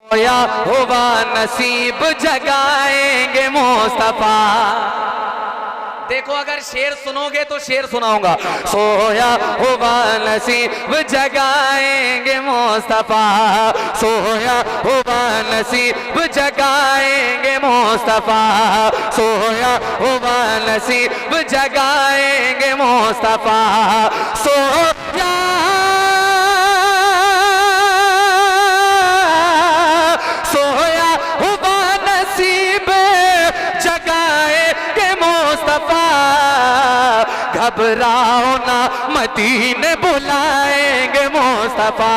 सोया हुआ नसीब जगाएंगे मुस्तफा। देखो अगर शेर सुनोगे तो शेर सुनाऊंगा। सोया हुआ नसीब जगाएंगे मुस्तफा, सोया हुआ नसीब जगाएंगे मुस्तफा, सोया हुआ नसीब जगाएंगे मुस्तफा। सोया सोया हुआ नसीब जगाएंगे मुस्तफा। घबराओ ना मदीने बुलाएंगे मुस्तफा,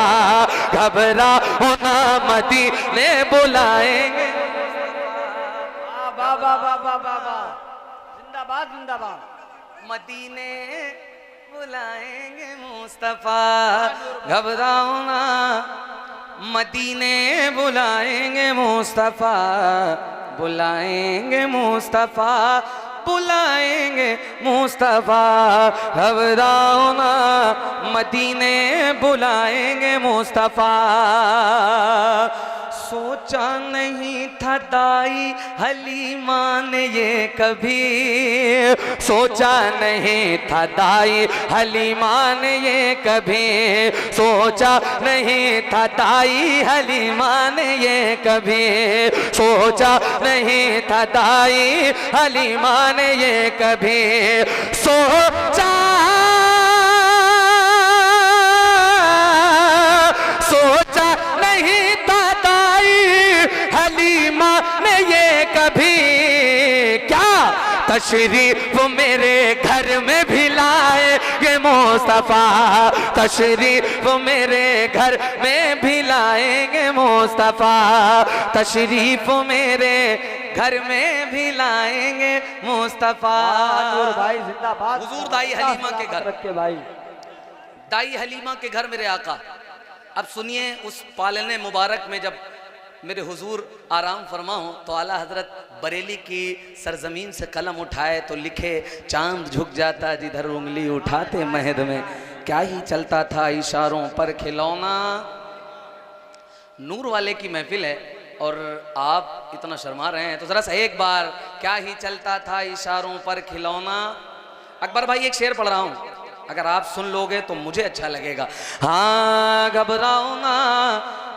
घबराओ ना मदीने बुलाएंगे। बाबा बाबा बाबा जिंदाबाद जिंदाबाद। मदीने बुलाएंगे मुस्तफा, घबराओ ना मदीने बुलाएंगे मुस्तफा, बुलाएंगे मुस्तफा, बुलाएंगे मुस्तफा। घबराओ ना मदीने बुलाएंगे मुस्तफा। सोचा नहीं था दाई हलीमा ने ये कभी, सोचा नहीं था दाई हलीमा ने ये कभी, सोचा नहीं था दाई हलीमा ने ये कभी, सोचा नहीं था दाई हलीमा ने ये कभी, सोचा सोचा नहीं था हलीमा ने ये कभी। क्या तशरीफ मेरे घर में भी लाएंगे मुस्तफा, तशरीफ मेरे घर में भी लाएंगे मुस्तफा, तशरीफ मेरे घर में भी लाएंगे मुस्तफा। भाई जिंदाबाद। हुजूर दाई हलीमा के घर, के भाई दाई हलीमा के घर मेरे आका। अब सुनिए उस पालने मुबारक में जब मेरे हुजूर आराम फरमा हो तो आला हजरत बरेली की सरजमीन से कलम उठाए तो लिखे, चांद झुक जाता जिधर उंगली उठाते महद में, क्या ही चलता था इशारों पर खिलौना। नूर वाले की महफिल है और आप इतना शर्मा रहे हैं तो जरा सा एक बार, क्या ही चलता था इशारों पर खिलौना। अकबर भाई एक शेर पढ़ रहा हूँ, अगर आप सुन लोगे तो मुझे अच्छा लगेगा। हाँ घबराओ ना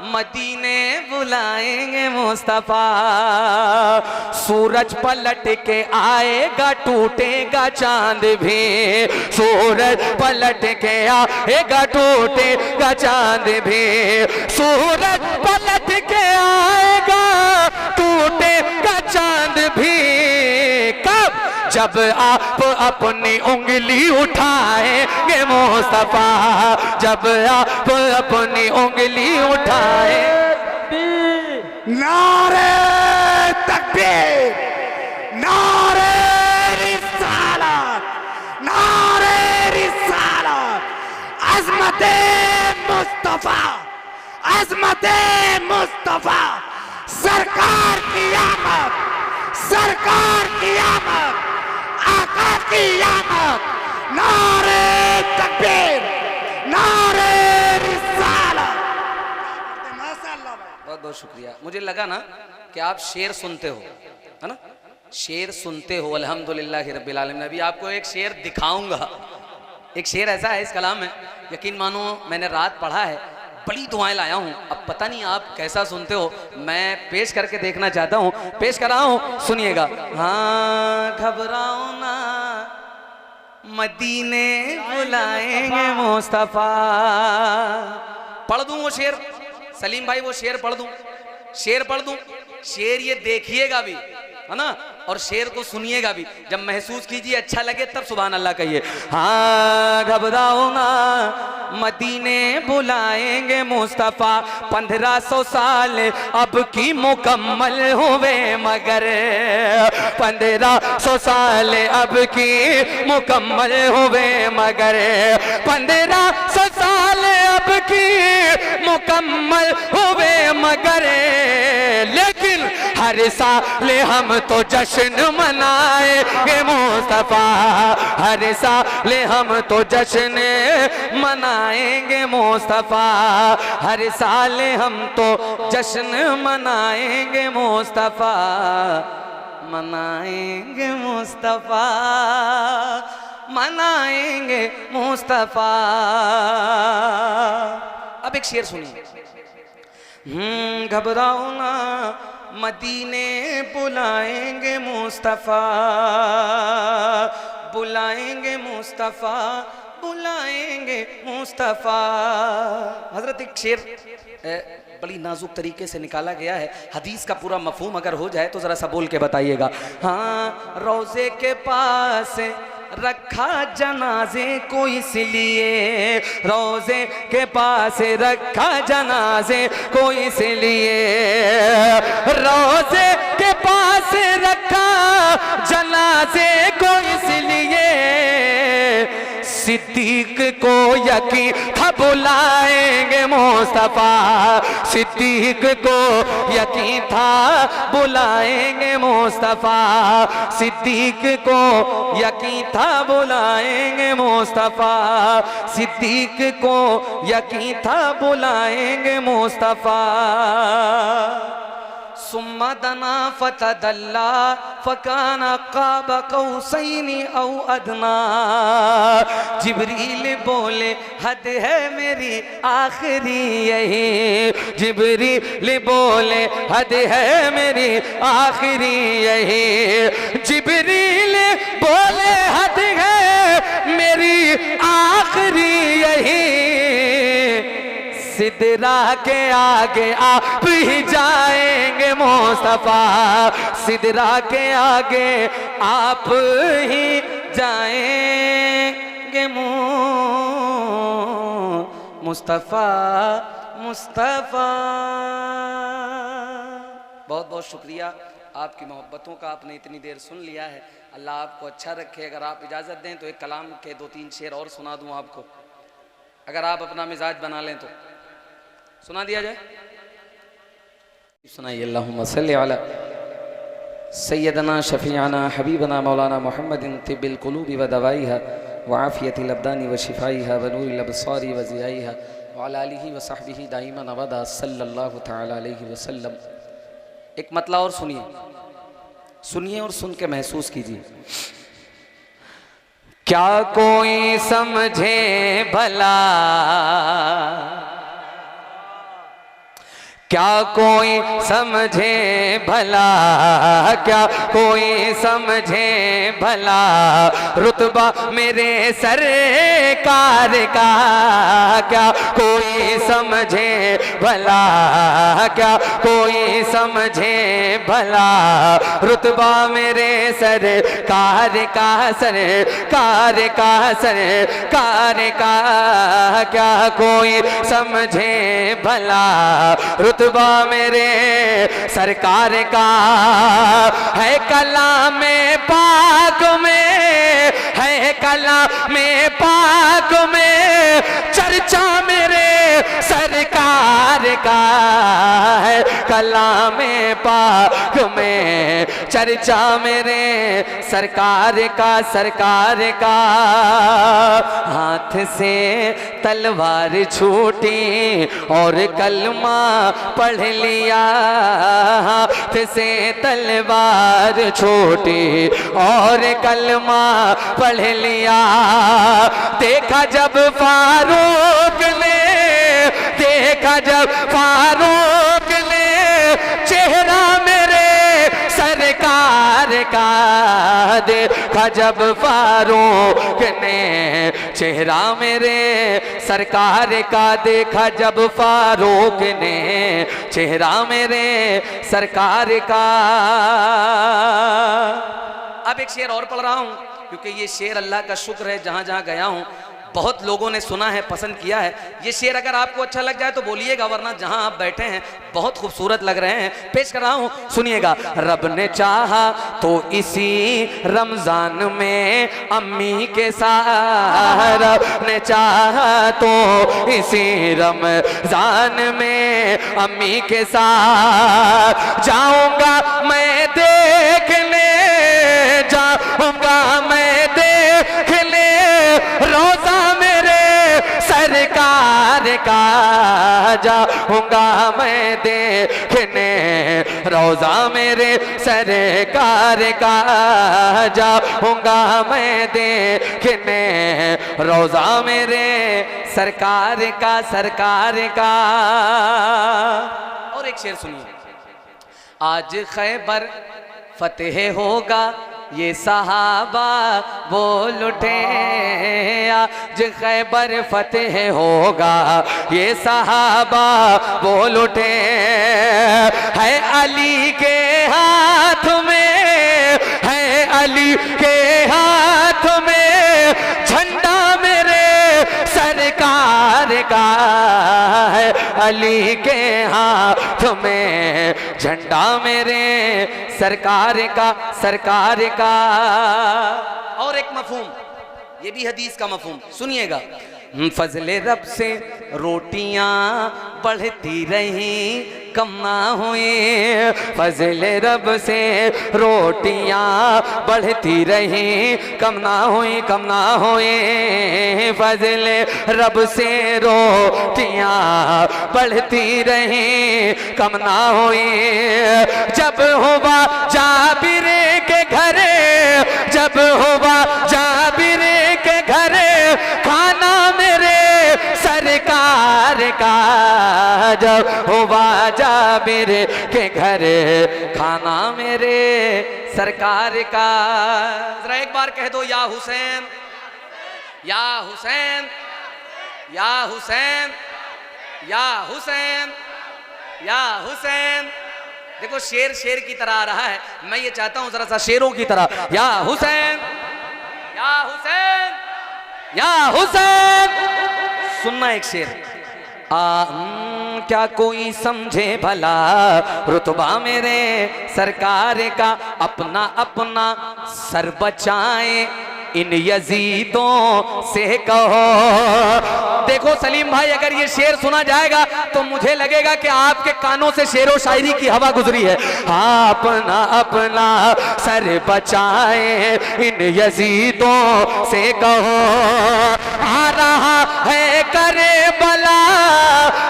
मदीने बुलाएंगे मुस्तफा, सूरज पलट के आएगा टूटेगा चांद भी, सूरज पलट के आएगा टूटेगा चांद भी, सूरज पलट के आएगा टूटेगा चांद भी। कब? जब आप अपनी उंगली उठाएंगे मुस्तफा, जब आप अपनी उंगली उठाए। नारे तकबीर, नारे रिसालत, नारे रिसालत, अज़मते मुस्तफा, अज़मते मुस्तफा, सरकार की आमद, सरकार की आमद, आका की आमद। नारे तकबीर, नारे रिसालत। माशाअल्लाह बहुत बहुत शुक्रिया। मुझे लगा ना कि आप शेर सुनते हो, है ना, शेर सुनते हो। अल्हम्दुलिल्लाह रब्बिल आलमीन। अभी आपको एक शेर दिखाऊंगा। एक शेर ऐसा है इस कलाम में, यकीन मानो मैंने रात पढ़ा है, बड़ी दुआएं लाया हूँ। अब पता नहीं आप कैसा सुनते हो, मैं पेश करके देखना चाहता हूँ, पेश कर रहा हूँ, सुनिएगा। हाँ घबराओ ना मदीने बुलाएंगे मुस्तफा। पढ़ दूं वो शेर, सलीम भाई वो शेर पढ़ दूं, शेर पढ़ दूं। शेर ये देखिएगा भी, है ना, और शेर को सुनिएगा भी। जब महसूस कीजिए अच्छा लगे तब सुभान अल्लाह कहिए। हाँ घबराओ ना मदीने बुलाएंगे मुस्तफा, 1500 साल अब की मुकम्मल हुए मगर, 1500 साल अब की मुकम्मल हुए मगर, 1500 साल अब की मुकम्मल हुए मगर, लेकिन हर साल हम तो जश्न मनाएंगे मुस्तफा, हर साल हम तो जश्न मनाएंगे मुस्तफा, हर साल हम तो जश्न मनाएंगे मुस्तफा, मनाएंगे मुस्तफा, मनाएंगे मुस्तफा। अब एक शेर सुनिए। घबराओ ना मदीने बुलाएंगे मुस्तफा, बुलाएंगे मुस्तफा, बुलाएंगे मुस्तफा। हजरत एक शेर बड़ी नाजुक तरीके से निकाला गया है, हदीस का पूरा मफहूम अगर हो जाए तो जरा सा बोल के बताइएगा। हाँ, रोजे के पास रखा जनाजे को इसलिए, रोजे के पास रखा जनाजे को इसलिए, रोजे के पास रखा जनाजे को इसलिए, सिद्दीक को यकीन था बुलाएंगे मुस्तफा, सिद्दीक को यकीन था बुलाएंगे मुस्तफा, सिद्दीक को यकीन था बुलाएंगे मुस्तफा, सिद्दीक को यकीन था बुलाएंगे मुस्तफा। सुम्मा दना फतदल्ला फकाना क़ाब क़ौसैनि औ अदना, जिब्रील बोले हद है मेरी आखिरी यही, जिब्रील बोले हद है मेरी आखिरी यही, जिब्रील बोले हद है मेरी आखिरी यही, सिदरा के आगे आप ही जाएंगे मुस्तफा, सिदरा के आगे आप ही जाएंगे मुस्तफा, मुस्तफा। बहुत बहुत शुक्रिया आपकी मोहब्बतों का, आपने इतनी देर सुन लिया है। अल्लाह आपको अच्छा रखे। अगर आप इजाज़त दें तो एक कलाम के 2-3 शेर और सुना दूं आपको, अगर आप अपना मिजाज बना लें तो सुना दिया जाए। सुनाइए। अल्लाहुम्मा सल्लि अला सय्यदना शफीअना हबीबना मौलाना मुहम्मदिन तिब्बिल कुलूबि व दवाइहा व आफियतिल अब्दानि व शिफाइहा व नूरिल अबसारि व ज़ियाइहा व अला आलिहि व सहबिहि दाइमन अबदा सल्लल्लाहु तआला अलैहि वसल्लम। एक मतला और सुनिए, सुनिए और सुन के महसूस कीजिए। क्या कोई समझे भला, क्या कोई समझे भला, क्या कोई समझे भला, रुतबा मेरे सरकार का, क्या कोई समझे भला, क्या कोई समझे भला, रुतबा मेरे सरकार का, सरकार का, सरकार का, क्या कोई समझे भला, रुतबा मेरे सरकार का है। कलाम पाक में है, कलाम पाक में चर्चा मेरे सरकार का है, कलाम पाक में चर्चा मेरे सरकार का, सरकार का। हाथ से तलवार छूटी और कलमा पढ़ लिया, हाथ से तलवार छूटी और कलमा पढ़ लिया। देखा जब फारूक ने, देखा जब फारूक ने चेहरा मेरे सरकार का, देखा जब फारूक ने चेहरा मेरे सरकार का, देखा जब फारूक ने चेहरा मेरे सरकार का। अब एक शेर और पढ़ रहा हूं, क्योंकि ये शेर अल्लाह का शुक्र है, जहां जहां गया हूं बहुत लोगों ने सुना है, पसंद किया है। ये शेर अगर आपको अच्छा लग जाए तो बोलिएगा, वरना जहां आप बैठे हैं बहुत खूबसूरत लग रहे हैं, पेश कर रहा हूं, सुनिएगा। रब ने चाहा तो इसी रमजान में अम्मी के साथ, रब ने चाहा तो इसी रमजान में अम्मी के साथ जाऊंगा मैं देखने, जाऊंगा मैं देखने रोजा मेरे सरकार का, जाऊंगा मैं देखने रोजा मेरे सरकार का, जाऊंगा मैं देखने रोजा मेरे सरकार का, सरकार का। और एक शेर सुनिए। आज खैबर फतेह होगा ये सहाबा बोल उठे, आज खैबर फतेह होगा ये सहाबा बोल उठे, है अली के हाथ में, है अली के हाथ में झंडा मेरे सरकार का, है अली के हाथ में झंडा मेरे सरकार का, सरकार का। और एक मफहूम, ये भी हदीस का मफहूम, सुनिएगा। फजले रब से रोटियां बढ़ती रही कम ना हुई, फजले रब से रोटियां बढ़ती रही कम ना हुई, कम ना हुई, फजले रब से रोटियां बढ़ती रही कम ना हुई। जब हुआ जाबिर के घरे, जब हुआ जाबिर के घरे खाना मेरे सरकार का, जब हुआ जाबिर के घर खाना मेरे सरकार का। जरा एक बार कह दो, या हुसैन, या हुसैन, या हुसैन, या हुसैन, या हुसैन। देखो शेर शेर की तरह आ रहा है, मैं ये चाहता हूं जरा सा शेरों की तरह, या हुसैन, या हुसैन, या हुसैन। सुनना एक शेर। क्या कोई समझे भला रुतबा मेरे सरकार का, अपना अपना सर बचाए इन यजीदों से कहो। देखो सलीम भाई, अगर ये शेर सुना जाएगा तो मुझे लगेगा कि आपके कानों से शेरो शायरी की हवा गुजरी है। अपना अपना सर बचाए इन यजीदों से कहो, आ रहा है करे बला,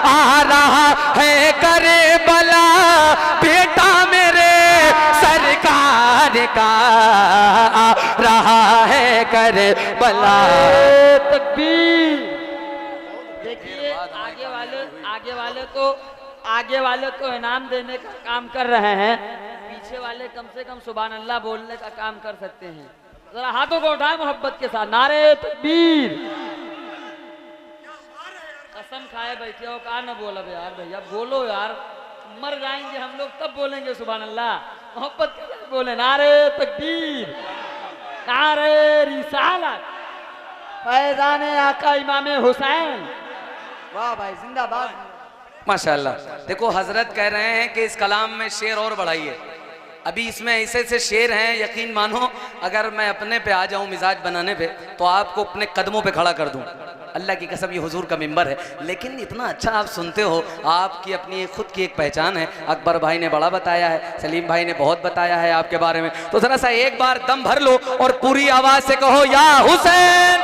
आ रहा है करे बला बेटा मेरे सरकार का, आ रहा है करे बला। तकबीर। देखिए आगे वाले तो इनाम देने का काम कर रहे हैं, पीछे वाले कम से कम सुभान अल्लाह बोलने का काम कर सकते हैं। जरा हाथों को उठाए मोहब्बत के साथ, नारे तकबीर। कसम खाए बैठे हो, कहा ना बोला यार, भैया बोलो यार, मर जाएंगे हम लोग तब बोलेंगे सुभान अल्लाह। मोहब्बत के साथ बोले, नारे तकबीर, नारे रिसालत, फैजान आका इमाम हुसैन। वाह भाई, जिंदाबाद। माशाल्लाह। देखो हजरत कह रहे हैं कि इस कलाम में शेर और बढ़ाइए। अभी इसमें ऐसे ऐसे शेर हैं, यकीन मानो अगर मैं अपने पे आ जाऊं मिजाज बनाने पे तो आपको अपने कदमों पे खड़ा कर दूं। अल्लाह की कसम, ये हुजूर का मिंबर है, लेकिन इतना अच्छा आप सुनते हो, आपकी अपनी खुद की एक पहचान है। अकबर भाई ने बड़ा बताया है, सलीम भाई ने बहुत बताया है आपके बारे में, तो जरा सा एक बार दम भर लो और पूरी आवाज से कहो, या हुसैन।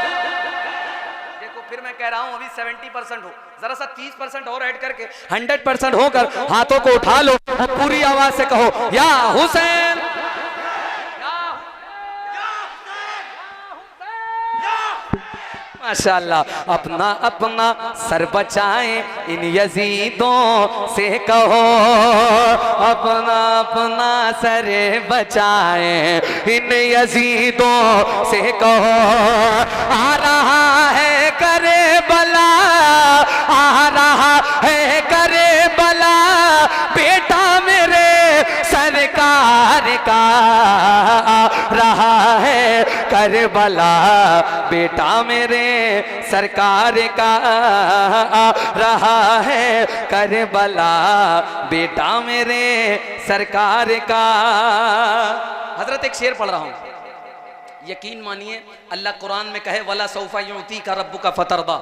देखो फिर मैं कह रहा हूं, अभी 70% हो, जरा सा 30% और ऐड करके 100% होकर हाथों को उठा लो और पूरी आवाज से कहो, या हुसैन। माशाल्लाह। अपना अपना सर बचाए इन यजीदों से कहो, अपना अपना सर बचाए इन यजीदों से कहो, आ रहा है करे बला, आ रहा है करे बला बेटा मेरे सरकार सरकार का आ रहा है करबला, बेटा मेरे सरकार का आ रहा है करबला, बेटा मेरे सरकार का। हजरत एक शेर पढ़ रहा हूं, यकीन मानिए अल्लाह कुरान में कहे वला सौफा युती का रब्बु का फतरदा,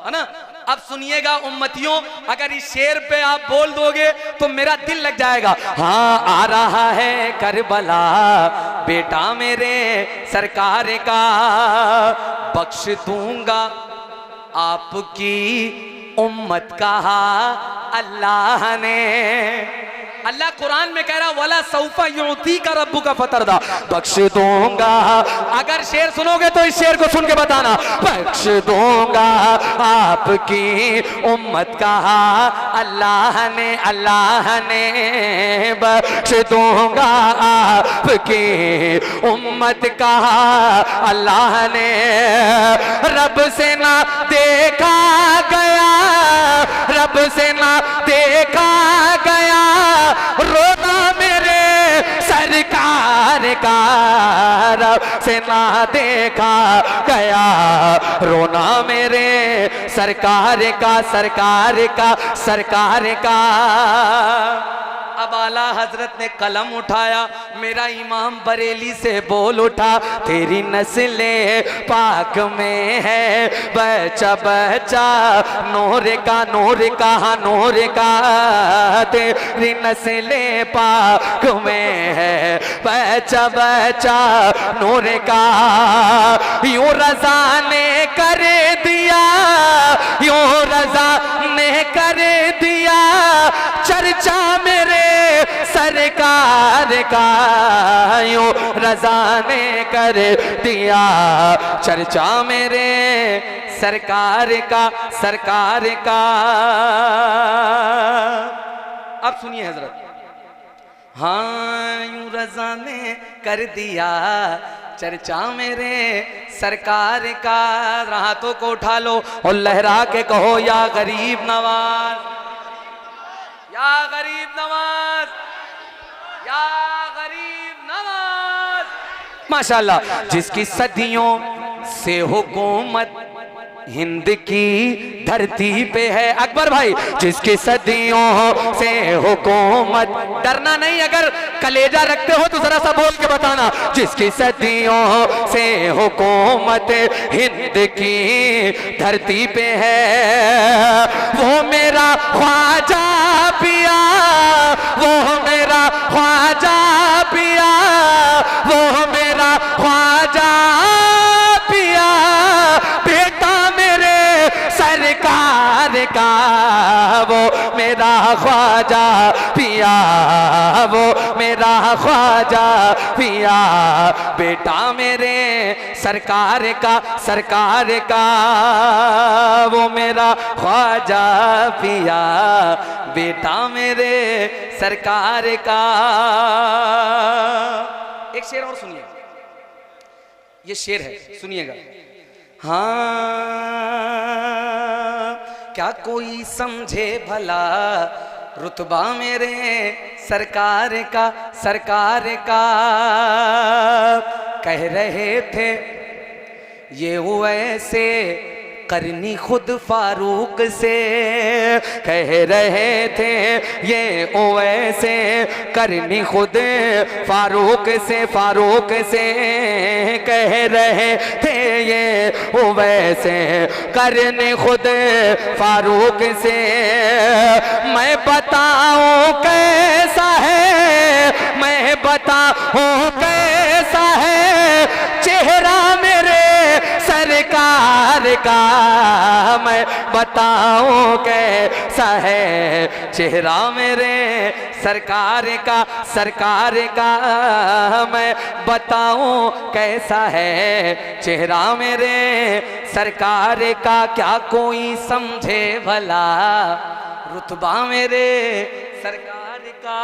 है ना। अब सुनिएगा उम्मतियों, अगर इस शेर पे आप बोल दोगे तो मेरा दिल लग जाएगा। हाँ आ रहा है करबला, बेटा मेरे सरकार का, बख्श दूंगा आपकी उम्मत कहा अल्लाह ने। अल्लाह कुरान में कह रहा वला सौफा युती का रब्बु का फतरदा, बख्श दूंगा। अगर शेर सुनोगे तो इस शेर को सुन के बताना, बख्श दूंगा आपकी उम्मत कहा अल्लाह ने, अल्लाह ने बख्श दूंगा आपकी उम्मत कहा अल्लाह ने। रब से ना देखा गया, रब से ना देखा गया रोना मेरे सरकार का, रब से ना देखा गया रोना मेरे सरकार का, सरकार का, सरकार का। अब आला हजरत ने कलम उठाया, मेरा इमाम बरेली से बोल उठा, तेरी नस्ले पाक में है बच्चा बच्चा नूर का, नूर का, नूर का, तेरी नस्ले पाक में है बच्चा बच्चा नूर का। यूं रजा ने कर दिया, यूं रजा ने कर दिया चर्चा मेरे सरकार का, यूं रजा ने कर दिया चर्चा मेरे सरकार का, सरकार का। अब सुनिए हजरत, हाँ यूं रजा ने कर दिया चर्चा मेरे सरकार का। हाथों को उठा लो और लहरा के कहो या गरीब नवाज, या गरीब नवाज, या गरीब नवाज। माशाल्लाह, जिसकी सदियों से हुकूमत हिंद की धरती पे है, अकबर भाई, जिसकी सदियों से हुकूमत, डरना नहीं, अगर कलेजा रखते हो तो जरा सा बोल के बताना, जिसकी सदियों से हुकूमत हिंद की धरती पे है, वो मेरा ख्वाजा पिया, वो मेरा ख्वाजा पिया, वो मेरा ख्वाजा पिया, बेटा मेरे सरकार का, वो मेरा ख्वाजा पिया, वो मेरा ख्वाजा पिया, बेटा मेरे सरकार का, सरकार का, वो मेरा ख्वाजा पिया, बेटा मेरे सरकार का। एक शेर और सुनिए, ये शेर है, सुनिएगा। हाँ क्या कोई समझे भला रुतबा मेरे सरकार का, सरकार का, कह रहे थे ये वैसे करनी खुद फारूक से, कह रहे थे ये वैसे करनी खुद फारूक से, फारूक से, कह रहे थे ये वैसे करनी खुद फारूक से। मैं बताऊं कैसा है, मैं बताऊं कैसा है चेहरा मेरे सरकार का, मैं बताऊं कैसा है चेहरा मेरे सरकार का, सरकार का, मैं बताऊं कैसा है चेहरा मेरे सरकार का। क्या कोई समझे भला रुतबा मेरे सरकार का।